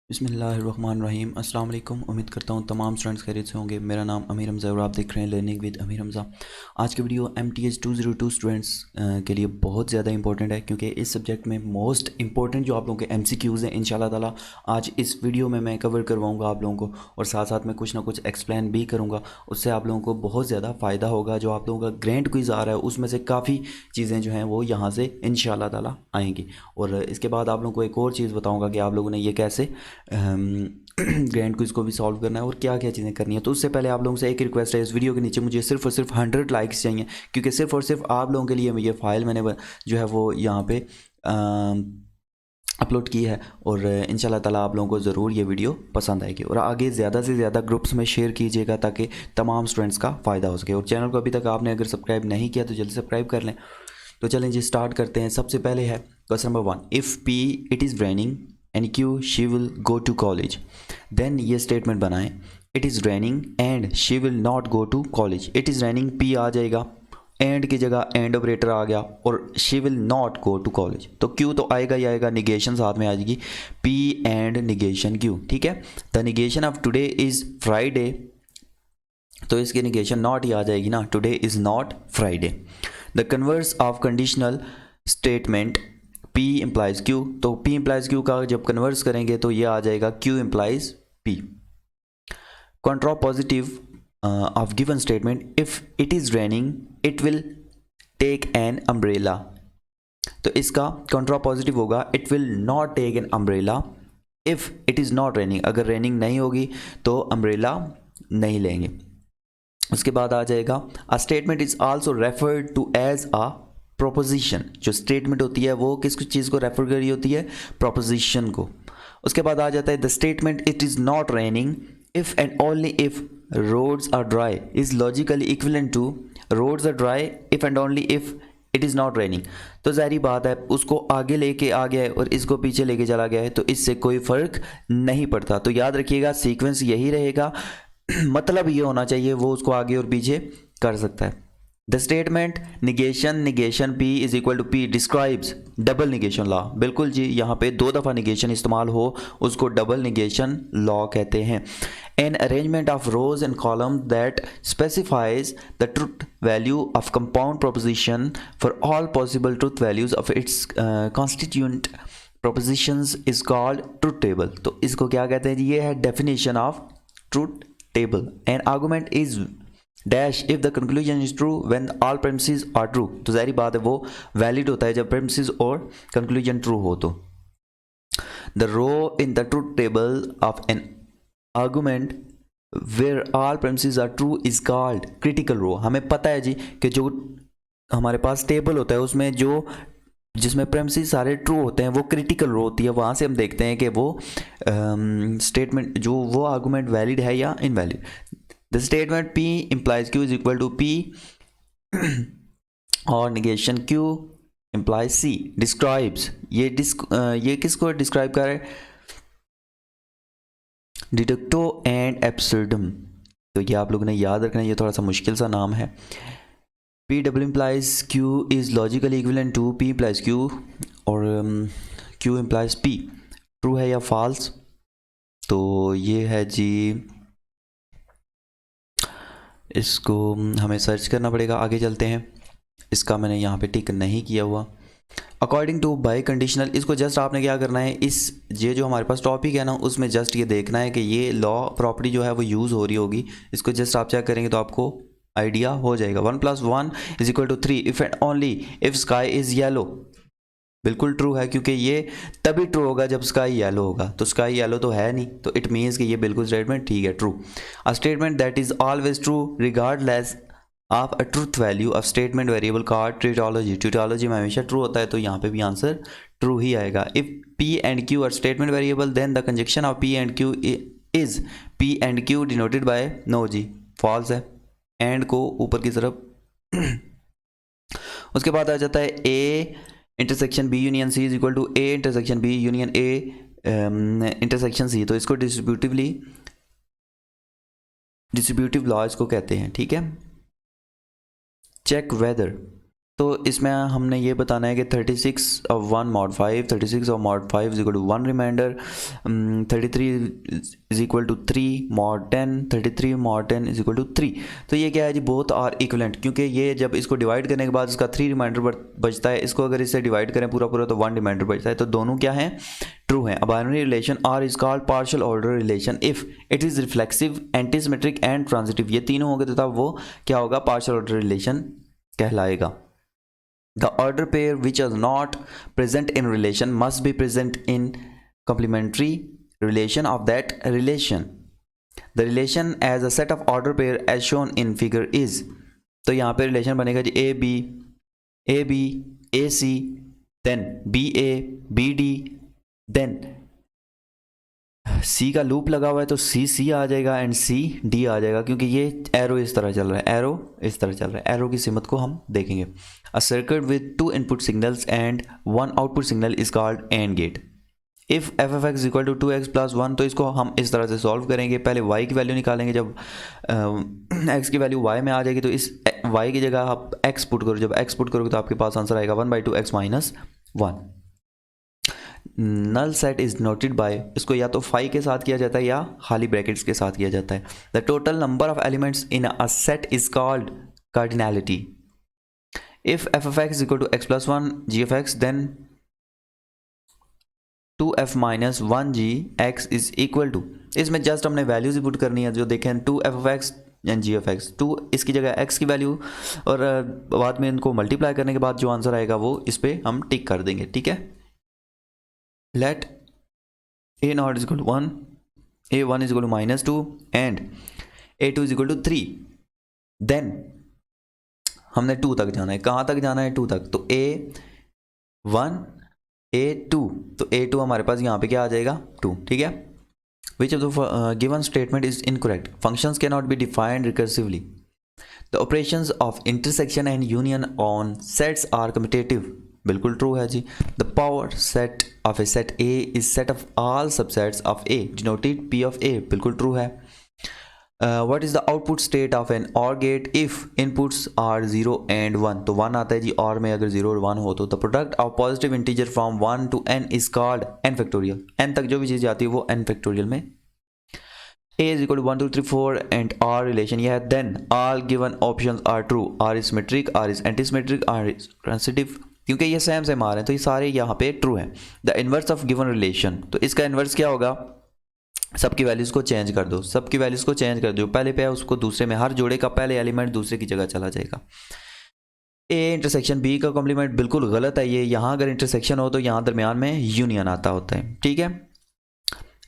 बिस्मिल्लाहिर्रहमानिर्रहीम। अस्सलाम वालेकुम। उम्मीद करता हूँ तमाम स्टूडेंट्स खैरियत से होंगे। मेरा नाम अमीर हमज़ा और आप देख रहे हैं लर्निंग विद अमीर हमज़ा। आज की वीडियो MTH 202 स्टूडेंट्स के लिए बहुत ज़्यादा इंपॉर्टेंट है, क्योंकि इस सब्जेक्ट में मोस्ट इंपॉर्टेंट जो आप लोगों के MCQs हैं इंशाल्लाह ताला आज इस वीडियो में मैं कवर करवाऊँगा आप लोगों को, और साथ साथ में कुछ ना कुछ एक्सप्लेन भी करूँगा। उससे आप लोगों को बहुत ज़्यादा फ़ायदा होगा। जो आप लोगों का ग्रैंड क्विज़ आ रहा है उसमें से काफ़ी चीज़ें जो हैं वो यहाँ से इंशाल्लाह ताला आएँगी। और इसके बाद आप लोगों को एक और चीज़ बताऊँगा कि आप लोगों ने ये कैसे ग्रैंड क्विज़ को भी सॉल्व करना है और क्या क्या चीज़ें करनी है। तो उससे पहले आप लोगों से एक रिक्वेस्ट है, इस वीडियो के नीचे मुझे सिर्फ और सिर्फ 100 लाइक्स चाहिए, क्योंकि सिर्फ और सिर्फ आप लोगों के लिए ये फ़ाइल मैंने जो है वो यहाँ पे अपलोड की है। और इंशाल्लाह ताला आप लोगों को ज़रूर ये वीडियो पसंद आएगी, और आगे ज़्यादा से ज़्यादा ग्रुप्स में शेयर कीजिएगा ताकि तमाम स्टूडेंट्स का फ़ायदा हो सके। और चैनल को अभी तक आपने अगर सब्सक्राइब नहीं किया तो जल्दी सब्सक्राइब कर लें। तो चलें जी, स्टार्ट करते हैं। सबसे पहले है question number 1, if P it is raining and Q she will go to college, then ये स्टेटमेंट बनाएं। It is raining and she will not go to college. It is raining P आ जाएगा, and की जगह and operator आ गया, और she will not go to college तो Q तो आएगा ही आएगा, निगेशन साथ में आ जाएगी, P एंड निगेशन Q। ठीक है, the negation of today is Friday, तो इसकी निगेशन नॉट ही आ जाएगी ना, today is not Friday. The converse of conditional statement P implies Q, तो P इम्प्लाइज Q का जब कन्वर्स करेंगे तो ये आ जाएगा Q implies P। Contrapositive of given statement, if it is raining it will take an umbrella, तो इसका कॉन्ट्रा पॉजिटिव होगा it will not take an umbrella if it is not raining. अगर raining नहीं होगी तो umbrella नहीं लेंगे। उसके बाद आ जाएगा a statement is also referred to as a proposition. जो स्टेटमेंट होती है वो किस चीज़ को रेफर कर रही होती है, प्रोपोजिशन को। उसके बाद आ जाता है the statement it is not raining if and only if roads are dry is logically equivalent to roads are dry if and only if it is not raining. तो ज़ाहिर बात है उसको आगे लेके आ गया है और इसको पीछे लेके चला गया है, तो इससे कोई फ़र्क नहीं पड़ता। तो याद रखिएगा सीक्वेंस यही रहेगा, मतलब ये होना चाहिए वो उसको आगे और पीछे कर सकता है। The statement negation negation P is equal to P describes double negation law. बिल्कुल जी, यहाँ पे 2 दफ़ा निगेशन इस्तेमाल हो उसको डबल निगेशन लॉ कहते हैं। An arrangement of rose and column that specifies the truth value of compound proposition for all possible truth values of its constituent propositions is called truth table. तो इसको क्या कहते हैं जी, ये है definition of truth table. An argument is dash if the conclusion is true when all premises are true। तो जाहिर बात है वो वैलिड होता है जब premises और conclusion true हो। तो the row in the truth table of an argument where all premises are true is called critical row। हमें पता है जी कि जो हमारे पास टेबल होता है उसमें जो जिसमें प्रेमिसेस सारे ट्रू होते हैं वो क्रिटिकल रो होती है। वहाँ से हम देखते हैं कि वो स्टेटमेंट जो वो आर्गूमेंट वैलिड है या invalid. The statement P implies Q is equal to P और negation Q implies C describes, ये किसको डिस्क्राइब कर रहे हैं, डिडक्टो एंड एब्सर्डम। तो ये आप लोगों ने याद रखना है, ये थोड़ा सा मुश्किल सा नाम है। P W implies Q is logically equivalent to P implies Q और Q इम्प्लाइज P। ट्रू है या फॉल्स, तो ये है जी, इसको हमें सर्च करना पड़ेगा। आगे चलते हैं, इसका मैंने यहाँ पे टिक नहीं किया हुआ। अकॉर्डिंग टू बाई कंडीशनल, इसको जस्ट आपने क्या करना है, इस ये जो हमारे पास टॉपिक है ना उसमें जस्ट ये देखना है कि ये लॉ प्रॉपर्टी जो है वो यूज़ हो रही होगी। इसको जस्ट आप चेक करेंगे तो आपको आइडिया हो जाएगा। 1 + 1 is equal to 3 if and only if sky is yellow. बिल्कुल ट्रू है, क्योंकि ये तभी ट्रू होगा जब स्काई येलो होगा, तो स्काई येलो तो है नहीं, तो इट मीन्स कि ये बिल्कुल स्टेटमेंट ठीक है, true. A statement that is always true regardless of a truth value of statement variable called tautology. Tautology में हमेशा ट्रू होता है, तो यहाँ पे भी आंसर ट्रू ही आएगा। If P and Q are statement variable then the conjunction of P and Q is P and Q denoted by, no जी फॉल्स है, एंड को ऊपर की तरफ। उसके बाद आ जाता है A intersection B union C is equal to A intersection B union A intersection C। तो इसको डिस्ट्रीब्यूटिव लॉ इसको कहते हैं। ठीक है, चेक वेदर तो इसमें हमने ये बताना है कि 36 of 1 mod 5, 36 of mod 5 is equal to 1 remainder, 33 is equal to 3 mod 10, 33 mod 10 is equal to 3। तो ये क्या है जी, बोथ आर इक्वलेंट, क्योंकि ये जब इसको डिवाइड करने के बाद इसका 3 रिमाइंडर बचता है, इसको अगर इससे डिवाइड करें पूरा पूरा तो 1 रिमाइंडर बचता है, तो दोनों क्या हैं, ट्रू है। A binary relation R is called partial order relation if it is reflexive, antisymmetric and transitive. ये तीनों होंगे तो तब वो क्या होगा, पार्शियल ऑर्डर रिलेशन कहलाएगा। The order pair which is not present in relation must be present in complementary relation of that relation. The relation as a set of order pair as shown in figure is। तो यहाँ पे relation बनेगा G A B A C, then B A B D, then C का loop लगा हुआ है तो सी सी आ जाएगा एंड सी डी आ जाएगा, क्योंकि ये एरो इस तरह चल रहा है, एरो इस तरह चल रहा है। एरो की सिमत को हम देखेंगे। A circuit with 2 input signals and 1 output signal is called and gate. If f f x equal to 2x plus 1, तो इसको हम इस तरह से सॉल्व करेंगे। पहले y की वैल्यू निकालेंगे, जब x की वैल्यू y में आ जाएगी तो इस y की जगह आप x पुट करो, जब x पुट करोगे तो आपके पास आंसर आएगा 1/2x minus 1। Null set is noted by, इसको या तो फाई के साथ किया जाता है या खाली ब्रैकेट्स के साथ किया जाता है। The total number of elements in a set is called cardinality. If f f x equal to x plus 1 g F x, then 2f minus 1 g x is equal to, इसमें just हमने values put करनी है। जो देखें 2f of x and g F x, 2 इसकी जगह x की value, और बाद में इनको मल्टीप्लाई करने के बाद जो आंसर आएगा वो इस पर हम टिक कर देंगे, ठीक है। Let a0 is equal to 1, a1 is equal to minus 2 and a2 is equal to 3। Then हमने 2 तक जाना है। कहाँ तक जाना है? 2 तक। तो a1 a2, तो a2 हमारे पास यहाँ पे क्या आ जाएगा 2, ठीक है। Which of the given statement is incorrect? Functions cannot be defined recursively. The operations of intersection and union on sets are commutative। बिल्कुल ट्रू है जी। The power set of a set A is set of all subsets of A denoted P of A, बिल्कुल true है। What is the output state of an OR gate if inputs are 0 and 1, तो 1 आता है जी और में, अगर 0 और 1 हो तो। The product of positive integer from 1 to n is called n factorial. n तक जो भी चीज़ जाती है वो n फैक्टोरियल में। a is equal to 1 2 3 4 and r relation यह है। then all given options are true, r is symmetric, r is antisymmetric, r is transitive, क्योंकि ये सेम सेम आ रहे हैं तो ये सारे यहाँ पे ट्रू हैं। The inverse of given relation, तो इसका इन्वर्स क्या होगा? सबकी वैल्यूज़ को चेंज कर दो, सबकी वैल्यूज़ को चेंज कर दो, पहले पे है उसको दूसरे में, हर जोड़े का पहले एलिमेंट दूसरे की जगह चला जाएगा। ए इंटरसेक्शन बी का कॉम्प्लीमेंट बिल्कुल गलत है ये, यहाँ अगर इंटरसेक्शन हो तो यहाँ दरमियान में यूनियन आता होता है, ठीक है।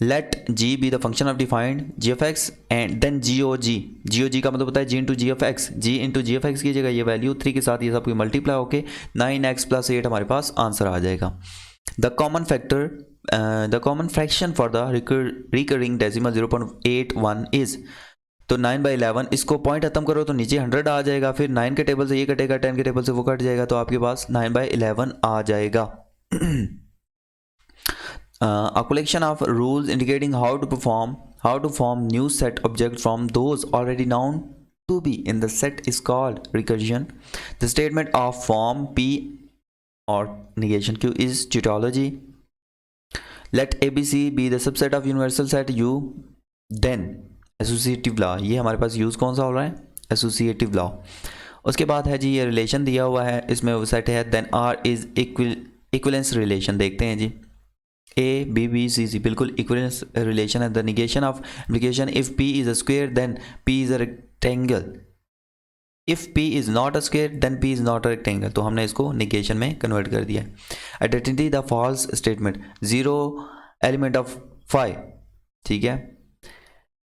Let G be the function of defined G F X and then G O G का मतलब होता है G into G F X. G into G F X की जगह ये वैल्यू 3 के साथ ये सब मल्टीप्लाई होके 9x प्लस 8 हमारे पास आंसर आ जाएगा। The common fraction for the recurring decimal 0.81 is, तो 9/11, इसको पॉइंट खत्म करो तो नीचे 100 आ जाएगा, फिर 9 के टेबल से ये कटेगा, 10 के टेबल से वो कट जाएगा, तो आपके पास 9/11 आ जाएगा। A collection of rules indicating how to form new set object from those already known to be in the set is called recursion. The statement of form P or negation Q is tautology. Let ABC be the subset of universal set U, then associative law। ये हमारे पास use कौन सा हो रहा है? associative law। उसके बाद है जी ये रिलेशन दिया हुआ है, इसमें वो सेट है, then R is equivalence relation। देखते हैं जी, A B B C C बिल्कुल इक्विवेलेंस रिलेशन है। The negation of implication, if P is a square then P is a rectangle, if P is not a square then P is not a rectangle, तो हमने इसको निगेशन में convert कर दिया है। Identity the false statement, 0 element of 5, ठीक है।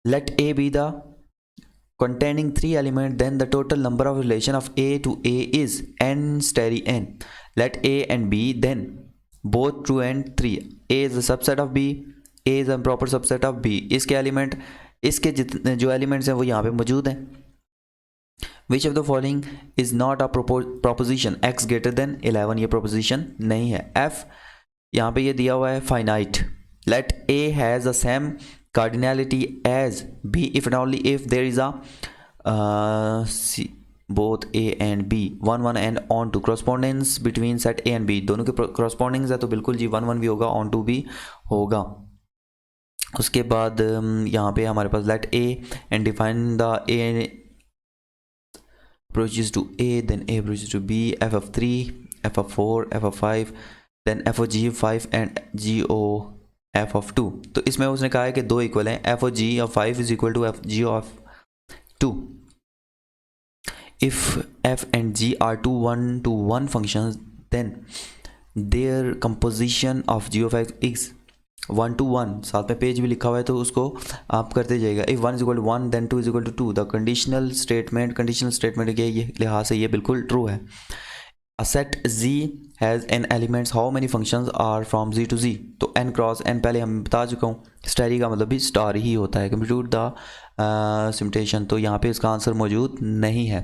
Let A be the containing 3 element, then the total number of relation of A to A is n steri n। let A and B then both true and 3, A is a subset of B, A is a proper subset of B। इसके element, इसके जितने जो elements हैं वो यहाँ पे मौजूद हैं। Which of the following is not a proposition x greater than 11, ये proposition नहीं है। F यहाँ पे ये दिया हुआ है finite। Let A has the same cardinality as B if and only if there is a both A and B 1 1 and onto correspondence between set A and B, दोनों के करस्पॉन्डिंग्स है तो बिल्कुल जी 1 1 भी होगा, ऑन टू भी होगा। उसके बाद यहाँ पे हमारे पास let A and define the A approaches to A, then A approaches to B, f of 3, f of 4, f of 5, then f of g of 5 and g o f of 2। तो इसमें उसने कहा है कि दो इक्वल हैं, f of g of 5 is equal to f g of 2। if f and g are two one to one functions then their composition of g of x is 1 to 1। साथ में पेज भी लिखा हुआ है तो उसको आप करते जाइएगा। If 1 is equal to 1 then 2 is equal to 2, the conditional statement के ये लिहाज से ये बिल्कुल ट्रू है। A set z has n elements how many functions are from z to z, तो n क्रॉस n पहले हम बता चुका हूँ, स्टैरी का मतलब भी स्टार ही होता है। कंप्यूट द सिमुलेशन, तो यहाँ पे इसका आंसर मौजूद नहीं है।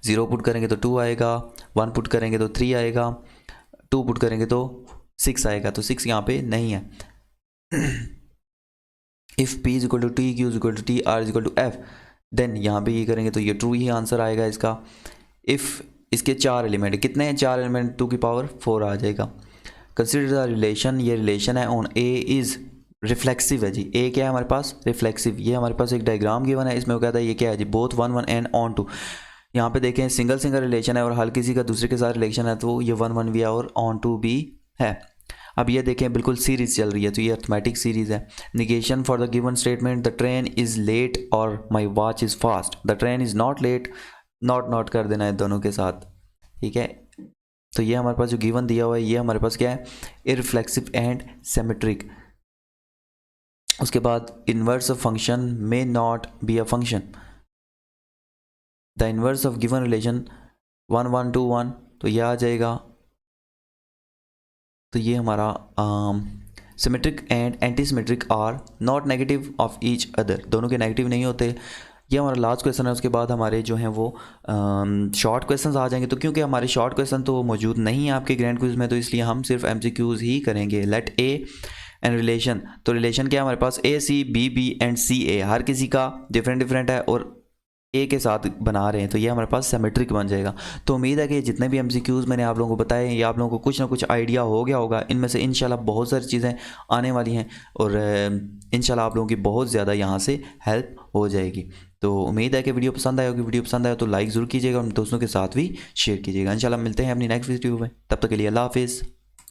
0 पुट करेंगे तो 2 आएगा, 1 पुट करेंगे तो 3 आएगा, 2 पुट करेंगे तो 6 आएगा, तो 6 यहाँ पे नहीं है। If p is equal to T, q is equal to T, r is equal to f, then यहाँ पे ये करेंगे तो ये ट्रू ही आंसर आएगा इसका। इफ़ इसके 4 एलिमेंट, कितने हैं 4 एलिमेंट, 2 की पावर 4 आ जाएगा। कंसिडर द रिलेशन, ये रिलेशन है ऑन a इज़ रिफ्लेक्सिव है जी। a क्या है हमारे पास, रिफ्लेक्सिव। ये हमारे पास एक डायग्राम गिवन है, इसमें वो कहता है ये क्या है जी, बोथ 1 1 एंड ऑन टू। यहाँ पे देखें सिंगल रिलेशन है और हर किसी का दूसरे के साथ रिलेशन है, तो ये 1 1 भी है और ऑन टू भी है। अब ये देखें बिल्कुल सीरीज चल रही है, तो ये अर्थमेटिक सीरीज है। Negation for the given statement, the train is late और my watch is fast, the train is not late, not कर देना है दोनों के साथ, ठीक है। तो ये हमारे पास जो गिवन दिया हुआ है ये हमारे पास क्या है, इरफ्लेक्सिव एंड सिमेट्रिक। उसके बाद inverse of function may not be a function, the inverse of given relation 1 1 2 1, तो ये आ जाएगा। तो ये हमारा symmetric and antisymmetric are not negative of each other, दोनों के नेगेटिव नहीं होते। ये हमारा लास्ट क्वेश्चन है। उसके बाद हमारे जो हैं वो शॉर्ट क्वेश्चंस आ जाएंगे, तो क्योंकि हमारे शॉर्ट क्वेश्चन तो मौजूद नहीं है आपके ग्रैंड क्विज में, तो इसलिए हम सिर्फ MCQs ही करेंगे। लेट ए एंड रिलेशन, तो रिलेशन क्या है हमारे पास, ए सी बी बी एंड सी ए, हर किसी का डिफरेंट है और ए के साथ बना रहे हैं, तो ये हमारे पास सिमेट्रिक बन जाएगा। तो उम्मीद है कि जितने भी MCQs मैंने आप लोगों को बताए ये आप लोगों को कुछ ना कुछ आइडिया हो गया होगा। इनमें से इंशाल्लाह बहुत सारी चीज़ें आने वाली हैं और इंशाल्लाह आप लोगों की बहुत ज़्यादा यहाँ से हेल्प हो जाएगी। तो उम्मीद है कि वीडियो पसंद आए होगी। वीडियो पसंद आए तो लाइक ज़रूर कीजिएगा और दोस्तों के साथ भी शेयर कीजिएगा। इंशाल्लाह मिलते हैं अपनी नेक्स्ट वीडियो में, तब तक के लिए अल्लाह हाफिज़।